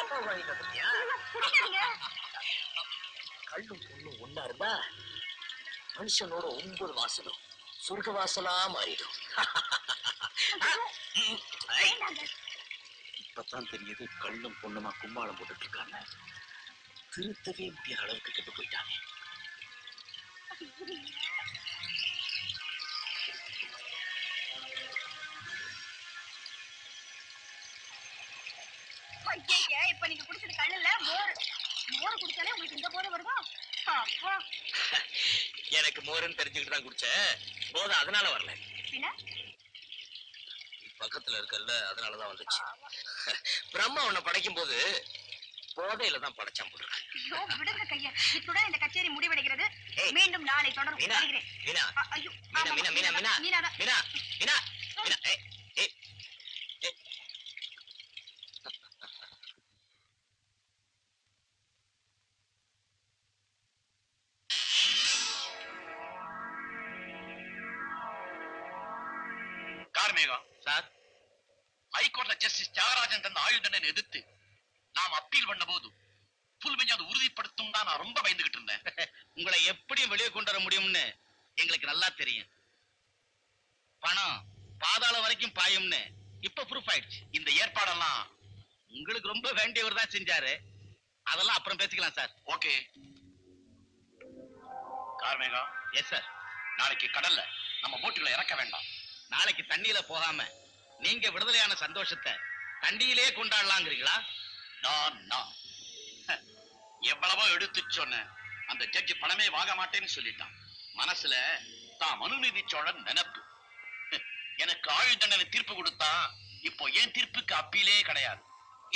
அப்பா வாங்கிட்டு வந்துட்டியா? கல்லும் பொண்ணும் ஒன்னா இருந்தா மனுஷனோட 9 வாசலும் சொர்க்க வாசலா மாறிடும். இப்பதான் தெரியுது கல்லும் பொண்ணுமா கும்மாளம் போட்டுட்டு இருக்காங்க. திருத்தவே முடியாத அளவுக்கு கெட்டு போயிட்டாங்க. இப்ப நீங்க குடிச்சது கல்லுல மோர் குடிச்சாலே உங்களுக்கு இந்த போதை வருதா? எனக்கு மோருன்னு தெரிஞ்சுக்கிட்டு தான் குடிச்சேன். போதை அதனால வரல. பக்கத்துல இருக்கல்ல அதனாலதான் வந்துச்சு. பிரம்மா உன்னை படைக்கும் போது போதையில தான் படைச்சான் போட்டுருக்கேன். விடுங்க கையா. இத்துடன் இந்த கச்சேரி முடிவடைகிறது. மீண்டும் நாளை தொடர்ந்து வருகிறேன். மீனா மீனா மீனா மீனா மீனா மீனா மீனா மீனா ஏய் ஏய் கார்மேகம் சார், ஹைகோர்ட்ல ஜஸ்டிஸ் தியாகராஜன் தந்த ஆயுள் தண்டனை எதிர்த்து நாம் அப்பீல் பண்ண போது புல்மெஞ்சு அதை உறுதிப்படுத்தும் தான் நான் ரொம்ப பயந்துகிட்டு இருந்தேன். உங்களை எப்படியும் வெளியே கொண்டு வர முடியும்னு எங்களுக்கு நல்லா தெரியும். பணம் பாதாளம் வரைக்கும் பாயும்னு இப்ப ப்ரூஃப் ஆயிடுச்சு. இந்த ஏற்பாடெல்லாம் உங்களுக்கு ரொம்ப வேண்டியவர் தான் செஞ்சாரு. அதெல்லாம் அப்புறம் பேசிக்கலாம் sir. Okay. Karmegam. Yes sir. நாளைக்கு கடல்ல நம்ம போட்டுகளை இறக்க வேண்டாம். நாளைக்கு தண்ணியில போகாம நீங்க விடுதலையான சந்தோஷத்தை தண்ணியிலே கொண்டாடலாங்கிறீங்களா? நான் எவ்வளவோ எடுத்து சொன்னேன். அந்த ஜட்ஜ் பணமே வாங்க மாட்டேன்னு சொல்லிட்டான். மனசுல தான் மனுநீதி சோழன் நினைப்பு. எனக்கு ஆயுள் தண்டனை தீர்ப்பு கொடுத்தா இப்போ ஏன் தீர்ப்புக்கு அப்பீலே கிடையாது.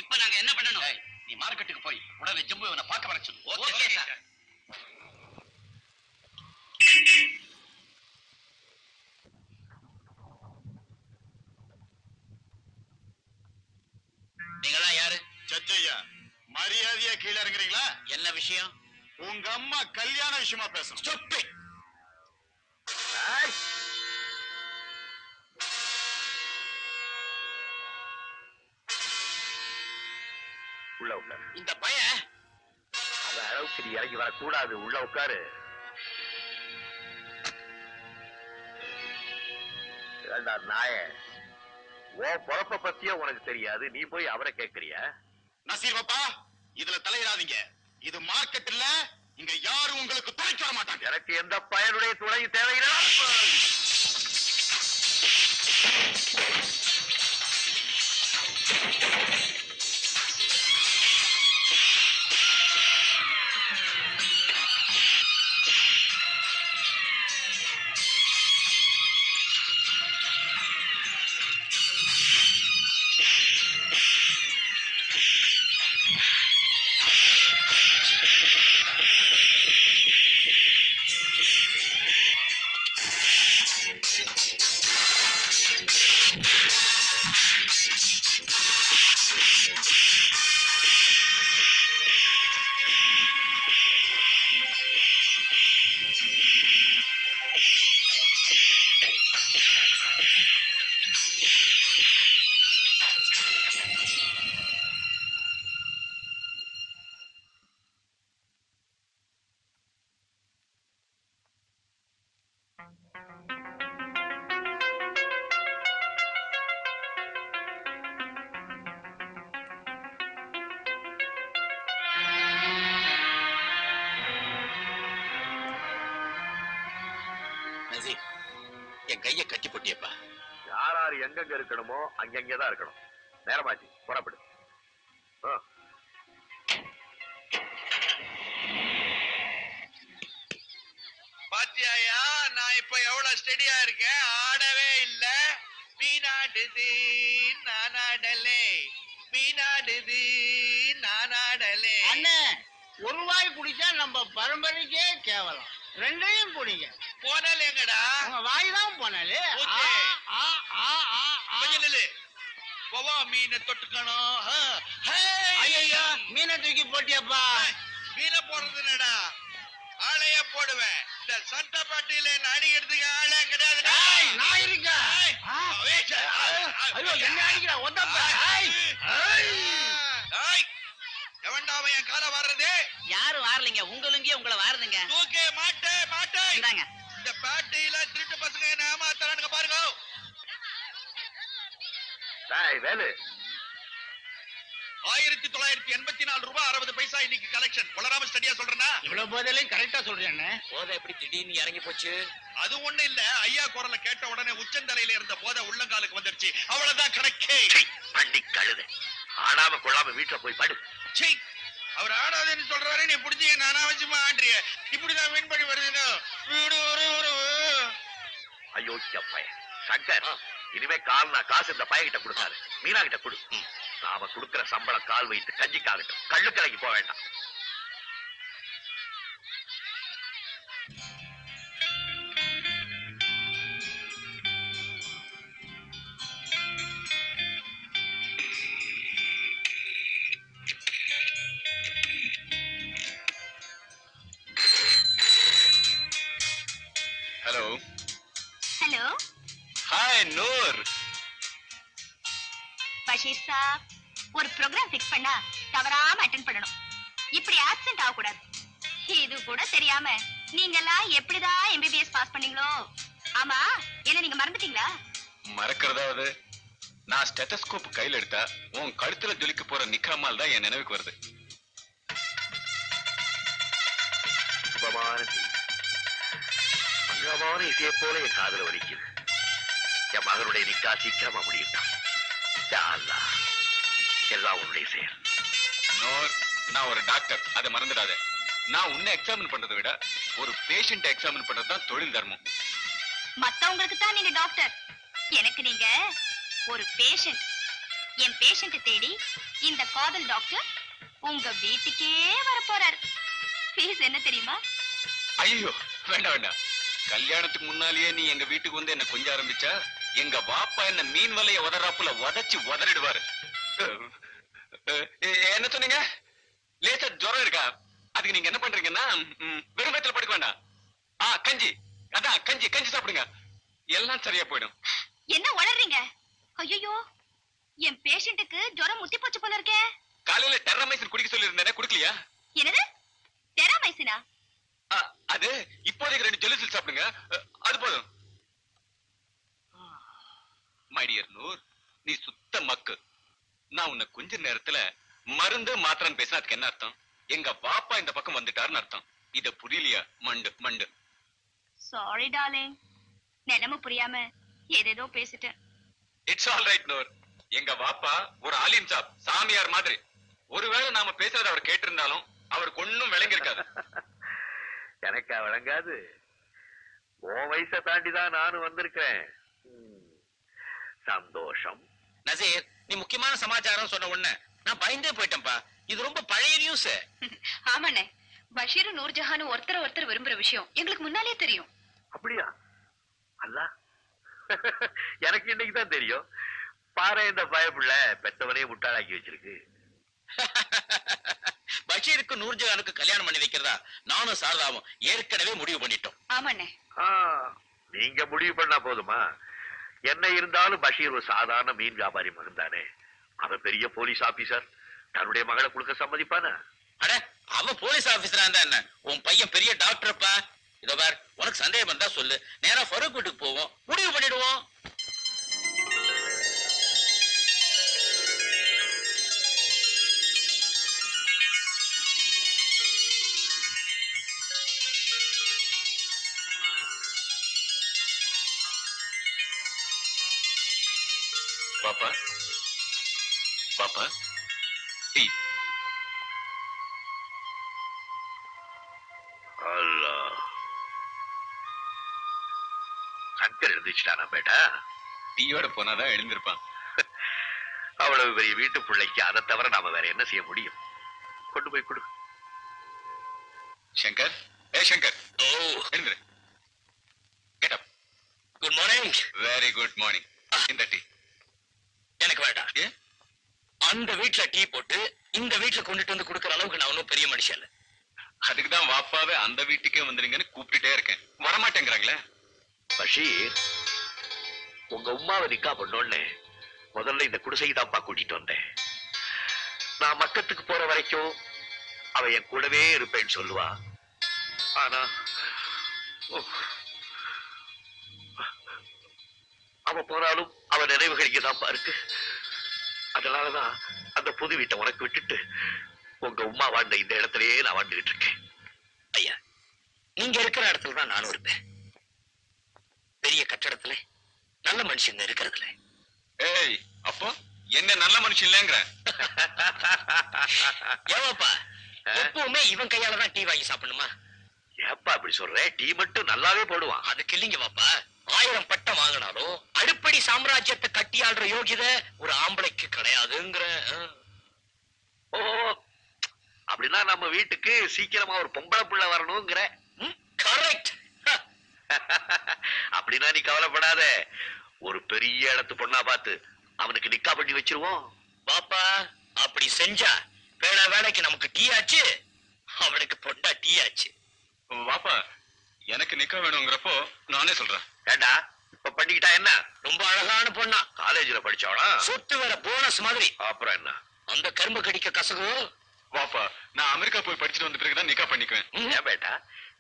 இப்ப நாங்க என்ன பண்ணணும்? நீ மார்க்கெட்டுக்கு போய் உடனே ஜம்பு இவனை பார்க்க வர சொல்லு. Okay sir. நீங்களாம் யாரு? ஜட்ஜையா, மரியாதையா கீழே இறங்குறீங்களா? என்ன விஷயம்? உங்க அம்மா கல்யாண விஷயமா பேசணும். ஸ்டாப். உள்ள உட்காரு. இந்த பையன் அவ அளவுக்கு நீ இறங்கி வரக்கூடாது. உள்ள உட்காரு. நாய ஓ பொழப்ப பத்தியே உனக்கு தெரியாது. நீ போய் அவரை கேட்கறியா? நசீர் பாப்பா, இதுல தலையிடாதீங்க. இது மார்க்கெட் இல்ல. இங்க யாரும் உங்களுக்கு துணை தர மாட்டாங்க. எனக்கு எந்த பயனுடைய துணையும் தேவையில்லை. என் கைய கட்டி போட்டியப்பா. யார் எங்கெங்க இருக்கணுமோ அங்கெங்கதான் இருக்கணும். நேரமாச்சு, புறப்படு. பாத்தியாயா, நான் இப்ப எவ்வளவு ஸ்டெடியா இருக்கேன். ஆடவே இல்ல. மீனாடுது நானாடலே, மீனாடுது நானாடலே. அண்ணே, ஒரு ரூபாய் குடிச்சா நம்ம பரம்பரைக்கே கேவலம். ரெண்டையும் குடிங்க. போனல் எங்கடா? உங்க வாய் தான் போனாலே. கொஞ்சம் நில்லு. போவா, மீனை தொட்டுக்கணும். ஐயோ, மீனை தூக்கி போட்டியப்பா. மீனை போடுறது என்னடா? ஆளைய போடுவேன். இந்த சட்ட பாட்டியில அடிக்கிறதுக்கு ஆளே கிடையாது. நான் இருக்கேன். ஐயோ, என்ன அடிக்கிறா? ஒத்தப்பா. டேய் வேலு 1984 ரூபாய் 60 பைசா இன்னைக்கு கலெக்ஷன். வளராம ஸ்டடியா சொல்றேனா? இவ்வளவு போதையிலையும் கரெக்டா சொல்றேன். போதை எப்படி திடீர்னு இறங்கி போச்சு? அது ஒண்ணு இல்ல, ஐயா குரலை கேட்ட உடனே உச்சந்தலையில இருந்த போதை உள்ளங்காலுக்கு வந்துருச்சு. அவ்வளவுதான் கணக்கே. பண்ணி கழுத ஆடாம கொள்ளாம வீட்டுல போய் படு. சீ, அவர் ஆடாதுன்னு சொல்றாரு, நீ புடிச்சு நானா வச்சு ஆண்டிய. இப்படிதான் வீண் பண்ணி வருதுன்னு வீடு ஒரு ஐயோ பையன் சங்கர், இனிமே காசு இந்த பையன்கிட்ட கொடுக்காரு, மீனா கிட்ட கொடு. நாம கொடுக்கிற சம்பளம் கால் வைத்து கஞ்சிக்காகட்டும், கள்ளு கடைக்கு போக வேண்டாம். Hello. Hello hi Noor. Basheer Saab, ஒரு ப்ரோக்ராம் ஃபிக்ஸ் பண்ணா தவறாம அட்டெண்ட் பண்ணணும். இப்படி ஆப்சென்ட் ஆக கூடாது. இது கூட தெரியாம நீங்கெல்லாம் எப்படிதான் எம்பிபிஎஸ் பாஸ் பண்ணீங்களோ? ஆமா, என்ன நீங்க மறந்துட்டீங்களா? மறக்கிறதாவது நான் ஸ்டெத்தஸ்கோப் கையில எடுத்தா உன் கழுத்துல ஜொலிக்க போற நிக்காமல் தான் என் நினைவுக்கு வருது. சுபமான மங்கமான இசையை போல என் காதல வலிக்குது. என் மகனுடைய நிக்கா சீக்கிரமா முடியட்டான். எல்லாம் உன்னுடைய செயல். நூர், நான் ஒரு டாக்டர், அதை மறந்துடாத. நான் உன்னை எக்ஸாமின் பண்றதை விட ஒரு பேஷண்ட் எக்ஸாமின் பண்றதுதான் தொழில் தர்மம். மத்தவங்களுக்கு தான் நீங்க டாக்டர், எனக்கு நீங்க ஒரு பேஷண்ட். என் பேஷண்ட் தேடி இந்த காதல் டாக்டர் உங்க வீட்டுக்கே வர போறாரு. ஃபீஸ் என்ன தெரியுமா? ஐயோ வேண்டாம் வேண்டாம். கல்யாணத்துக்கு முன்னாலேயே நீ எங்க வீட்டுக்கு வந்து என்ன கொஞ்சம் ஆரம்பிச்சா எங்க பாப்பா என்ன மீன் வலைய உதறாப்புல உதச்சு உதறிடுவாரு. என்ன சொன்னீங்க? லேசா ஜுரம் இருக்கா? அதுக்கு நீங்க என்ன பண்றீங்கன்னா வெறும் வயித்துல படுக்க வேண்டாம். கஞ்சி, அதான் கஞ்சி கஞ்சி சாப்பிடுங்க, எல்லாம் சரியா போயிடும். என்ன வளர்றீங்க? ஐயோ, என் பேஷண்ட்டுக்கு ஜுரம் முத்தி போச்சு போல இருக்கே. காலையில டெரமைசின் குடிக்க சொல்லி இருந்தேனே, குடிக்கலையா? என்னது டெராமைசினா? அது இப்போதைக்கு 2 ஜெலுசில் சாப்பிடுங்க, அது போதும். மை டியர் நூர், நீ சுத்த மக்கு. நான் உன்னை கொஞ்ச நேரத்துல மருந்து மாத்திரன்னு பேசினா அதுக்கு என்ன அர்த்தம்? எங்க பாப்பா இந்த பக்கம் வந்துட்டாருன்னு அர்த்தம். இத புரியலையா? மண்டு மண்டு. சாரி டார்லிங், நிலைமை புரியாம ஏதேதோ பேசிட்டேன். It's all right Noor. எங்க பாப்பா ஒரு ஆலிம் சாப், சாமியார் மாதிரி. ஒருவேளை நாம பேசுறத அவர் கேட்டிருந்தாலும் அவருக்கு ஒண்ணும் விளங்கி இருக்காது. எனக்கா விளங்காது? உன் வயசை தாண்டிதான் நானும் வந்திருக்கிறேன். சந்தோஷம். நசீர், நீ முக்கியமான சமாச்சாரம் சொன்ன உடனே நான் பயந்தே போயிட்டேன்பா. இது ரொம்ப பழைய நியூஸ். ஆமாண்ணே, பஷீரும் நூர்ஜஹானும் ஒருத்தர் விரும்புற விஷயம் எங்களுக்கு முன்னாலே தெரியும். அப்படியா? அல்ல, எனக்கு இன்னைக்கு தான் தெரியும். பாரு, இந்த பயப்புள்ள பெத்தவனே முட்டாளாக்கி வச்சிருக்கு. பஷீருக்கு நூர்ஜஹானுக்கு கல்யாணம் பண்ணி வைக்கிறதா நானும் சாரதாவும் ஏற்கனவே முடிவு பண்ணிட்டோம். ஆமாண்ணே. நீங்க முடிவு பண்ணா போதுமா? என்ன இருந்தாலும் பஷீர் ஒரு சாதாரண மீன் வியாபாரி மகன் தானே. அவன் பெரிய போலீஸ் ஆபீசர். தன்னுடைய மகளை கொடுக்க சம்மதிப்பானா? அட, அவன் போலீஸ் ஆபீசரா இருந்தா என்ன? உன் பையன் பெரிய டாக்டர்ப்பா. இதோ பார், உனக்கு சந்தேகம் இருந்தா சொல்லு, நேரா ஃபரூக் வீட்டுக்கு போவோம், முடிவு பண்ணிடுவோம். பாப்பா பாப்பா, டீ. அல்லா, சங்கர் எழுந்துச்சுட்டானா பேட்டா? டீயோட போனாதான் எழுந்திருப்பான். அவ்வளவு பெரிய வீட்டு பிள்ளைக்கு அதை தவிர நாம வேற என்ன செய்ய முடியும்? கொண்டு போய் கொடு. சங்கர், ஏ சங்கர், ஓ, எழுந்துரு. Get up. Good morning. Very good morning. இந்த டீ எனக்கு வேண்டாம். அந்த வீட்டுல டீ போட்டு இந்த வீட்டுல கொண்டுட்டு வந்து கொடுக்கற அளவுக்கு நான் ஒன்னும் பெரிய மனுஷன் இல்ல. அதுக்குதான் வாப்பாவே அந்த வீட்டுக்கே வந்துருங்கன்னு கூப்பிட்டுட்டே இருக்கேன், வரமாட்டேங்கிறாங்களே. பஷீர், உங்க உமாவை நிக்கா பண்ணோன்னு முதல்ல இந்த குடிசை தான்ப்பா கூட்டிட்டு வந்தேன். நான் மக்கத்துக்கு போற வரைக்கும் அவ என் கூடவே இருப்பேன்னு சொல்லுவா. ஆனா அவ போனாலும் அவ நினைவுகள் இங்கதான்ப்பா இருக்கு. அதனாலதான் அந்த புது வீட்டை உனக்கு விட்டுட்டு உங்க உமா வாழ்ந்த இந்த இடத்திலேயே நான் வாழ்ந்துகிட்டு இருக்கேன். ஐயா, நீங்க இருக்கிற இடத்துல தான் நானும் இருப்பேன். பெரிய கட்டடத்துல நல்ல மனுஷங்க இருக்கிறதுல. ஏய், அப்போ என்ன நல்ல மனுஷன் இல்லைங்கிற? ஏவாப்பா, எப்பவுமே இவன் கையாலதான் டீ வாங்கி சாப்பிடணுமா? ஏப்பா இப்படி சொல்ற? டீ மட்டும் நல்லாவே போடுவான். அதுக்கு இல்லைங்க பாப்பா, 1000 பட்டம் வாங்கினாலும் அடுப்படி சாம்ராஜ்யத்தை கட்டி ஆள்ற யோகிதை ஒரு ஆம்பளைக்கு கிடையாதுங்கிற. ஓ, அப்படின்னா நம்ம வீட்டுக்கு சீக்கிரமா ஒரு பொம்பளை புள்ள வரணுங்கிற. கரெக்ட். அப்படின்னா நீ கவலைப்படாத, ஒரு பெரிய இடத்து பொண்ணா பார்த்து அவனுக்கு நிக்கா பண்ணி வச்சிருவோம். பாப்பா, அப்படி செஞ்சா வேலைக்கு நமக்கு டீ ஆச்சு, அவனுக்கு பொண்டா டீ ஆச்சு. வாப்பா, எனக்கு நிக்க வேணுங்கிறப்போ நானே சொல்றேன். ஏண்டா இப்ப பண்ணிக்கிட்டா என்ன? ரொம்ப அழகான பொண்ணா, காலேஜ்ல படிச்சவனா? சொத்து வேற போனஸ் மாதிரி. அப்புறம் என்ன? அந்த கரும்பு கடிக்க கசகும். வாப்பா, நான் அமெரிக்கா போய் படிச்சுட்டு வந்த பிறகுதான் நிக்கா பண்ணிக்குவேன். ஏன் பேட்டா,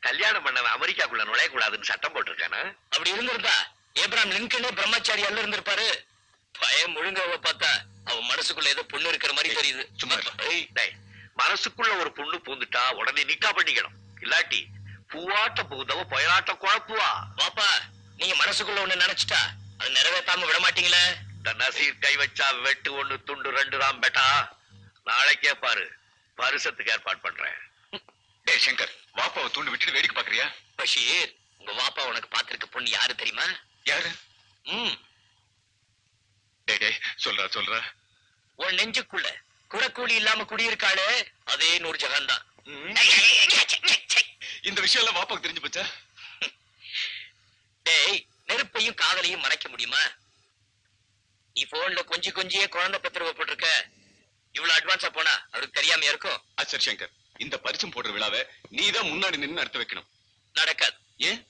கல்யாணம் பண்ணவன் அமெரிக்காக்குள்ள நுழைய கூடாதுன்னு சட்டம் போட்டிருக்கானா? அப்படி இருந்திருந்தா ஏப்ராம் லிங்கனே பிரம்மச்சாரி அல்ல இருந்திருப்பாரு. பயம் முழுங்கவ பார்த்தா அவன் மனசுக்குள்ள ஏதோ பொண்ணு இருக்கிற மாதிரி தெரியுது. சும்மா இரு. ஏய், டேய், மனசுக்குள்ள ஒரு பொண்ணு பூந்துட்டா உடனே நிக்கா பண்ணிக்கணும். இல்லாட்டி பூவாட்ட பூதவ புயலாட்ட குழப்புவா. பாப்பா, நீங்க மனசுக்குள்ள ஒண்ணு நினைச்சிட்டா அது நிறைவேற்றாம விட மாட்டீங்களே. இந்த நசீர் கை வச்சா வெட்டு 1 துண்டு 2 தான் பேட்டா. நாளைக்கே பாரு, வருஷத்துக்கு ஏற்பாடு பண்றேன். டேய் சங்கர், வாப்பாவை தூண்டு விட்டுட்டு வேடிக்கை பாக்குறியா? பஷீர், உங்க வாப்பா உனக்கு பாத்திருக்க பொண்ணு யாரு தெரியுமா? யாரு? டேய் டேய், சொல்றா. உன் நெஞ்சுக்குள்ள குறக்கூலி இல்லாம குடியிருக்காளே, அதே நூர்ஜஹான் தான். இந்த விஷயம் எல்லாம் வாப்பாக்கு தெரிஞ்சு போச்சா? டேய், நெருப்பையும் காதலையும் மறைக்க முடியுமா? நீ போன்ல கொஞ்சியே குழந்தை பத்திரவ போட்டிருக்க. இவ்வளவு அட்வான்ஸா போனா அவருக்கு தெரியாம இருக்கும். சரி சங்கர், இந்த பரிசம் போடுற விழாவை நீதான் முன்னாடி நின்னு நடத்த வைக்கணும். நடக்காது. ஏன்?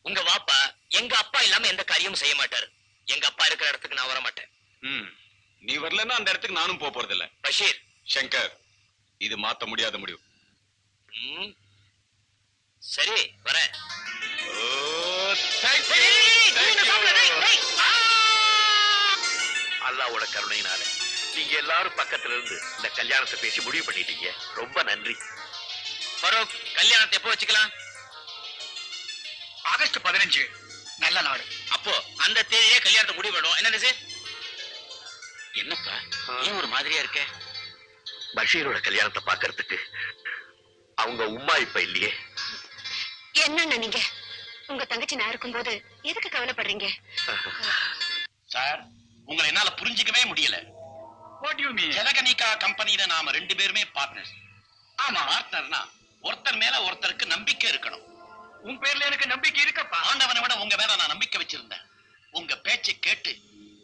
உங்க வாப்பா எங்க அப்பா இல்லாம எந்த காரியமும் செய்ய மாட்டாரு. எங்க அப்பா இருக்கிற இடத்துக்கு நான் வர மாட்டேன். நீ வரலன்னா அந்த இடத்துக்கு நானும் போக போறது இல்ல. பஷீர், சங்கர், இது மாத்த முடியாத முடிவு. சரி, வரேன். அல்லாவோட கருணையினால நீங்க எல்லாரும் பக்கத்துல இருந்து இந்த கல்யாணத்தை பேசி முடிவு பண்ணிட்டீங்க. ரொம்ப நன்றி. ஃபரூக், கல்யாணத்தை எப்போ வச்சுக்கலாம்? ஆகஸ்ட் 15 நல்ல நாடு. அப்போ அந்த தேதியே கல்யாணத்தை முடிவு பண்ணுவோம். என்ன சார்? என்னப்பா ஏன் ஒரு மாதிரியா இருக்க? பஷீரோட கல்யாணத்தை பாக்குறதுக்கு அவங்க உம்மா இப்ப இல்லையே. என்னண்ணா நீங்க? உங்க தங்கச்சி நான் இருக்கும்போது எதுக்கு கவலைப்படுறீங்க? சார், உங்களை என்னால புரிஞ்சுக்கவே முடியல. What you mean? ஜனகனிகா கம்பெனில நாம 2 பேருமே பார்ட்னர்ஸ். ஆமா, பார்ட்னர்னா ஒருத்தர் மேல ஒருத்தருக்கு நம்பிக்கை இருக்கணும். உன் பேர்ல எனக்கு நம்பிக்கை இருக்கப்பா. ஆண்டவனை விட உங்க மேல நான் நம்பிக்கை வச்சிருந்தேன். உங்க பேச்சை கேட்டு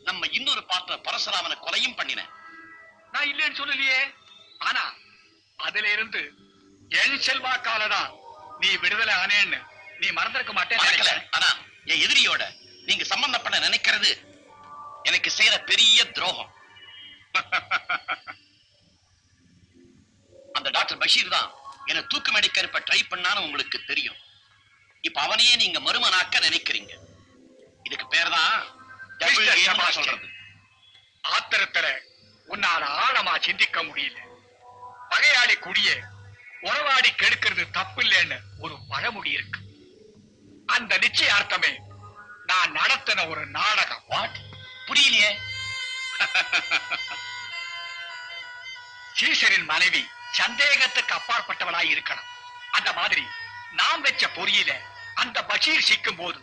நம்ம இன்னொரு பார்ட்னர் பரசுராமனை கொலையும் பண்ணினேன். நான் இல்லைன்னு சொல்லலையே. ஆனா அதுல இருந்து என் செல்வாக்காலதான் நீ விடுதலை ஆனேன்னு நீ மறந்திருக்க மறக்கல. மாட்டேன். ஆனா என் எதிரியோட நீங்க சம்பந்தப்பட நினைக்கிறது எனக்கு செய்யற பெரிய துரோகம். அந்த டாக்டர் பஷீர் தான் என்ன தூக்கு மேடைக்கு இப்ப ட்ரை பண்ணான்னு உங்களுக்கு தெரியும். இப்ப அவனையே நீங்க மருமனாக்க நினைக்கிறீங்க. இதுக்கு பேர் தான் சொல்றது. ஆத்திரத்துல உன்னால ஆழமா சிந்திக்க முடியல. பகையாளி குடிய உறவாடி கெடுக்கிறது தப்பு இல்லைன்னு ஒரு பழமொழி இருக்கு. அந்த நிச்சயார்த்தமே நான் நடத்தின ஒரு நாடகம். வாட்? புரியலையே. சீசரின் மனைவி சந்தேகத்துக்கு அப்பாற்பட்டவளாய் இருக்கணும். அந்த மாதிரி நாம் வச்ச பொறியில அந்த பஷீர் சிக்கும் போது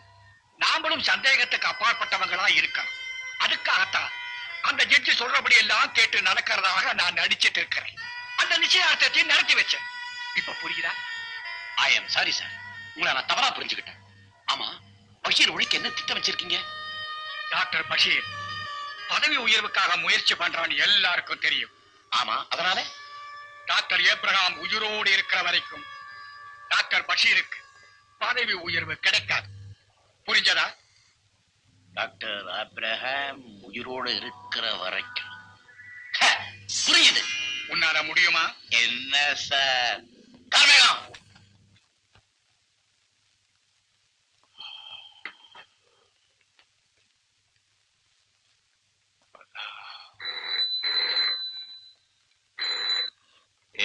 நாமளும் சந்தேகத்துக்கு அப்பாற்பட்டவங்களா இருக்கணும். அதுக்காகத்தான் அந்த ஜட்ஜி சொல்றபடி எல்லாம் கேட்டு நடக்கிறதாக நான் நடிச்சிட்டு இருக்கிறேன். அந்த நிச்சயார்த்தத்தை நடத்தி வச்சேன். இப்ப புரியுதா? ஐ எம் சாரி சார், உங்களை நான் தவறா புரிஞ்சுக்கிட்டேன். ஆமா, பஷீர் ஒழிக்க என்ன திட்டம் வச்சிருக்கீங்க? டாக்டர் பஷீர் பதவி உயர்வுக்காக முயற்சி பண்றான்னு எல்லாருக்கும் தெரியும். ஆமா, அதனால டாக்டர் ஏப்ரஹாம் உயிரோடு இருக்கிற வரைக்கும் டாக்டர் பஷீருக்கு பதவி உயர்வு கிடைக்காது. புரிஞ்சதா? டாக்டர் ஆப்ரஹாம் உயிரோடு இருக்கிற வரைக்கும் புரியுது. உன்னால முடியுமா? என்ன sir? Karmegam,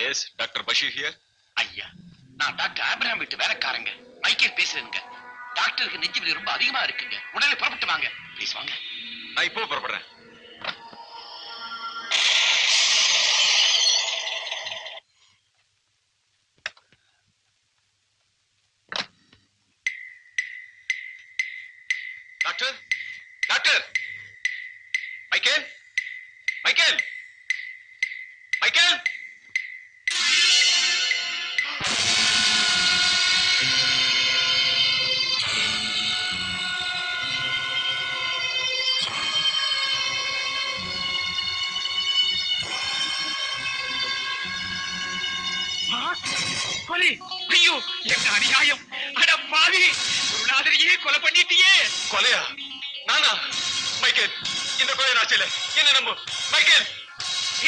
yes doctor Basheer here. ஐயா, நான் டாக்டர் ஆபிரகாம் வீட்டு வேலைக்காரங்க மைக்கேல் பேசுறேங்க. டாக்டருக்கு நெஞ்சு வலி ரொம்ப அதிகமா இருக்குங்க. உடனே புறப்பட்டு வாங்க ப்ளீஸ், வாங்க. நான் இப்போ புறப்படுறேன். Doctor, doctor, Michael, Michael, Michael. கொலை! ஐயோ, என்ன அநியாயம்! அட பாவி, குருநாதரையே கொலை பண்ணிட்டியே! கொலையா? நானா? மைக்கேல், இந்த கொலை நான் செய்யல. என்ன நம்பு மைக்கேல்.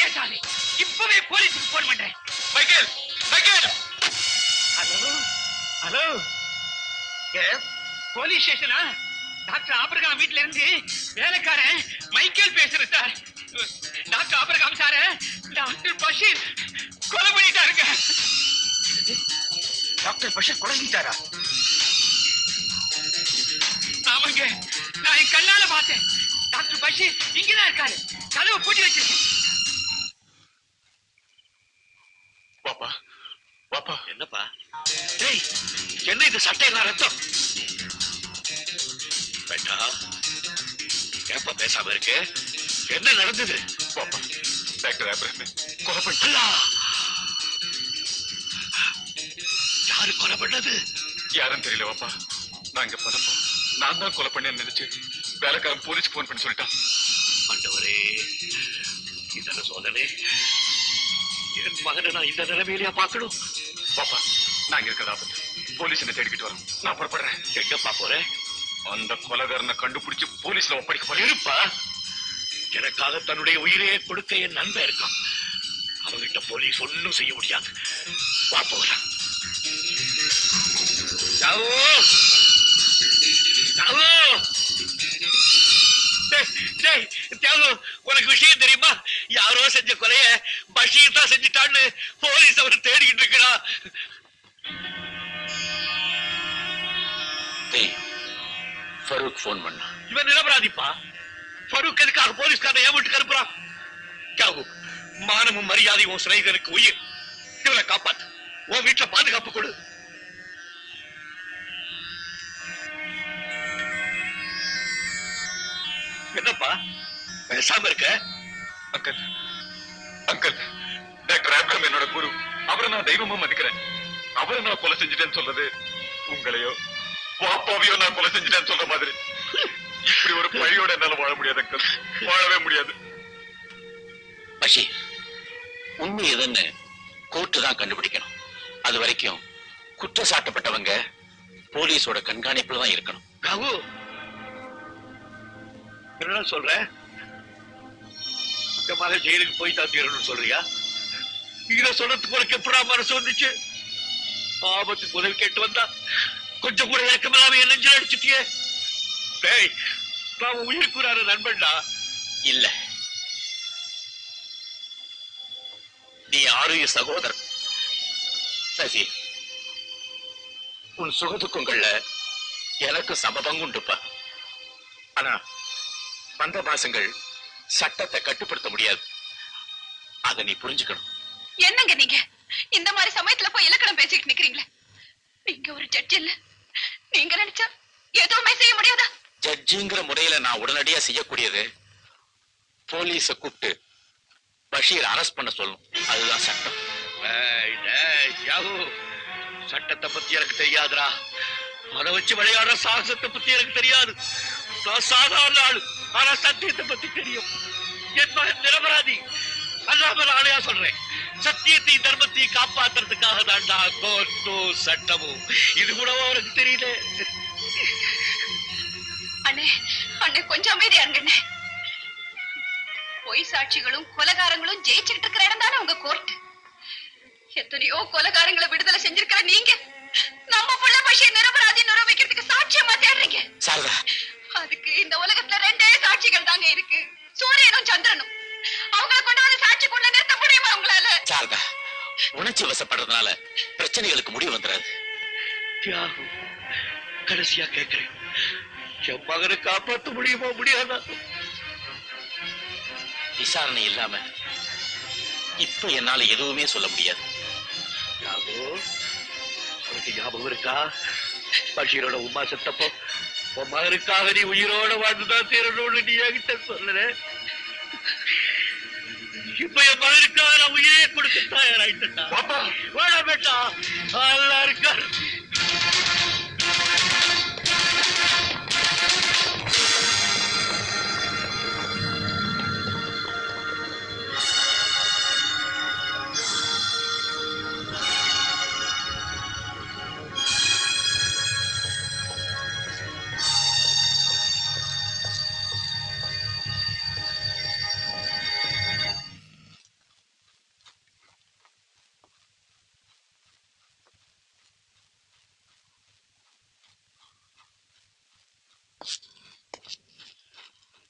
ஏசாமி, இப்பவே போலீஸுக்கு போன் பண்றேன். Michael, Michael. Hello hello, police ஸ்டேஷனா? டாக்டர் ஆபிரகாம் வீட்ல இருந்து வேலைக்காரன் மைக்கேல் பேசுறேன் சார். டாக்டர் ஆபிரகாம் சார டாக்டர் பஷீர் கொலை பண்ணிட்டாருங்க. டாக்டர் பஷீர் கொலை பண்ணிட்டாரா? ஆமாங்க, நான் என் கண்ணால பார்த்தேன். டாக்டர் பஷீர் இங்கதான் இருக்காரு. கதவை பூட்டி வச்சிருக்கேன். பாப்பா, பாப்பா. என்னப்பா? டேய், என்ன இது சட்டையெல்லாம் ரத்தம்? பேட்டா, ஏப்பா பேசாம இருக்கு? என்ன நடந்தது? பாப்பா, டாக்டர் ஆபிரகாம் கொலை பண்ணி. அல்லா! யாரு கொலை பண்ணது? யாரும் தெரியல பாப்பா. நான் இங்க போனப்போ நான் தான் கொலை பண்ணேன்னு நினைச்சு வேலைக்காரன் போலீஸ்க்கு போன் பண்ணி சொல்லிட்டான். ஆண்டவரே, இதன சோதனை. என் மகனை நான் இந்த நிலைமையிலேயே பார்க்கணும். பாப்பா, நான் இங்க இருக்கிறதா போலீஸ் என்ன தேடிக்கிட்டு வரோம். நான் புறப்படுறேன். எங்கப்பா போறேன்? அந்த கொலைகாரனை கண்டுபிடிச்சு போலீஸ்ல ஒப்படைக்க போறேன். இருப்பா, எனக்காக தன்னுடைய உயிரையே கொடுக்க என் நண்பன் இருக்கான். அவங்கிட்ட போலீஸ் ஒண்ணும் செய்ய முடியாது. வா போகலாம். உனக்கு விஷயம் தெரியுமா? யாரோ செஞ்ச கொலைய பஷீர் தான் செஞ்சுட்டான்னு போலீஸ் அவரை தேடிக்கிட்டு இருக்கா. ஃபரூக் போன் பண்ணா. இவன் நிரபராதிப்பா. ஃபரூக் எதுக்காக போலீஸ்காரன் ஏன் வீட்டுக்கு அனுப்புறான்? தியாகு, மானமும் மரியாதையும் உன் சிநேகிதனுக்கு உயிர். இவனை காப்பாத்து. உன் வீட்டுல பாதுகாப்பு கொடு. என்னப்பா பேசாம இருக்க? அங்கிள், அங்கிள், டாக்டர் ஆபிரகாம் என்னோட குரு. அவரை நான் தெய்வமா மதிக்கிறேன். அவரை நான் கொலை செஞ்சுட்டேன்னு சொல்றது உங்களையோ பாப்பாவையோ நான் கொலை செஞ்சுட்டேன்னு சொல்ற மாதிரி. இப்படி ஒரு பழியோட என்னால வாழ முடியாது அங்கிள், வாழவே முடியாது. பஷீர், உண்மை எதுன்னு கோர்ட்டு தான் கண்டுபிடிக்கணும். அது வரைக்கும் குற்றம் சாட்டப்பட்டவங்க போலீஸோட கண்காணிப்புல தான் இருக்கணும். ராகு, என்ன சொல்ற? இந்த மாதிரி ஜெயிலுக்கு போய் தான் தீரணும்னு சொல்றியா? இத சொல்றதுக்கு உனக்கு எப்படா மனசு வந்துச்சு? ஆபத்துக்கு உதவி கேட்டு வந்தா கொஞ்சம் கூட இறக்கமில்லாம என் நெஞ்சில் அடிச்சுட்டியே. டேய், நான் உயிருக்குறாரு நண்பன்டா. இல்ல, நீ ஆரோக்கிய சகோதரன். ரசி, உன் சுகதுக்கங்கள்ல எனக்கு சமபங்குண்டுப்பா. ஆனா வந்த மாசங்கள் சட்டத்தை கட்டுப்படுத்த முடியாது. அதை நீ புரிஞ்சுக்கணும். என்னங்க நீங்க இந்த மாதிரி சமயத்துல போய் இலக்கணம் பேசிட்டு நிக்கிறீங்களே? நீங்க ஒரு ஜட்ஜ் இல்ல. நீங்க நினைச்சா எதுவுமே செய்ய முடியாதா? ஜட்ஜுங்கிற முறையில நான் உடனடியா செய்யக்கூடியது போலீஸ கூப்பிட்டு பஷீர் அரெஸ்ட் பண்ண சொல்லணும். அதுதான் சட்டம். சட்டத்தை பத்தி எனக்கு தெரியாதுடா. அதை வச்சு விளையாடுற சாகசத்தை பத்தி எனக்கு தெரியாது. நான் சாதாரண ஆளு. ஆனா சத்தியத்தை பத்தி தெரியும். என் மகன் நிரபராதி. அல்லாம நாளையா சொல்றேன். சத்தியத்தையும் தர்மத்தையும் காப்பாத்துறதுக்காக தான்டா கோர்ட்டும் சட்டமும். இது கூட அவருக்கு தெரியல. அண்ணே, அண்ணே கொஞ்சம் அமைதியா இருங்க அண்ணே. பொய் சாட்சிகளும் கொலைகாரங்களும் ஜெயிச்சுக்கிட்டு இருக்கிற இடம் தானே உங்க கோர்ட். எத்தனையோ கொலைகாரங்களை விடுதலை செஞ்சிருக்கிற நீங்க நம்ம புள்ள பஷீர் நிரபராதி நிரூபிக்கிறதுக்கு சாட்சியமா தேடுறீங்க. சாரதா, அதுக்கு இந்த உலகத்துல ரெண்டே சாட்சிகள் தாங்க இருக்கு, சூரியனும் சந்திரனும். அவங்களை கொண்டு வந்து சாட்சி கொண்டு நிறுத்த முடியுமா உங்களால? சாரதா, உணர்ச்சி வசப்படுறதுனால பிரச்சனைகளுக்கு முடிவு வந்துடாது. தியாகு, கடைசியா கேட்கிறேன், என் மகனை காப்பாற்ற முடியுமா முடியாதா? விசாரணை இல்லாம இப்ப என்னால எதுவுமே சொல்ல முடியாது. தியாகு, உனக்கு ஞாபகம் இருக்கா பஷீரோட உமா செத்தப்போ உன் மகனுக்காக நீ உயிரோட வாழ்ந்துதான் தீரணும்னு நீ என்கிட்ட சொல்லல. இப்ப என் மகனுக்காக நான் உயிரே கொடுக்க தயாராயிட்டா. வேணா பேட்டா, நல்லா இருக்காரு.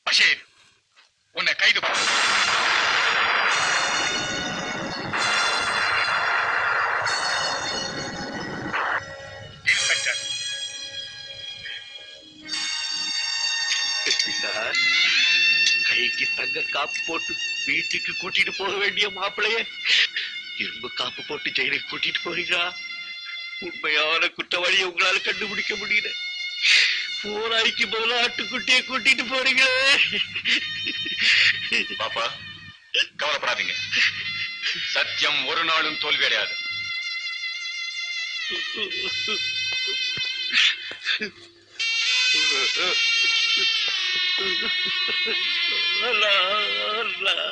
பஷீர், உன்னை கைது பண்ண இன்ஸ்பெக்டர். சார், கைக்கு தங்க காப்பு போட்டு வீட்டுக்கு கூட்டிட்டு போக வேண்டிய மாப்பிளைய இரும்பு காப்பு போட்டு ஜெயிலுக்கு கூட்டிட்டு போறீங்களா? உண்மையான குற்றவாளியை உங்களால கண்டுபிடிக்க முடியல. போராய்க்கு பதிலா ஆட்டுக்குட்டியை கூட்டிட்டு போறீங்களே. பாப்பா, கவலைப்படாதீங்க. சத்தியம் ஒரு நாளும் தோல்வி அடையாது. Allah.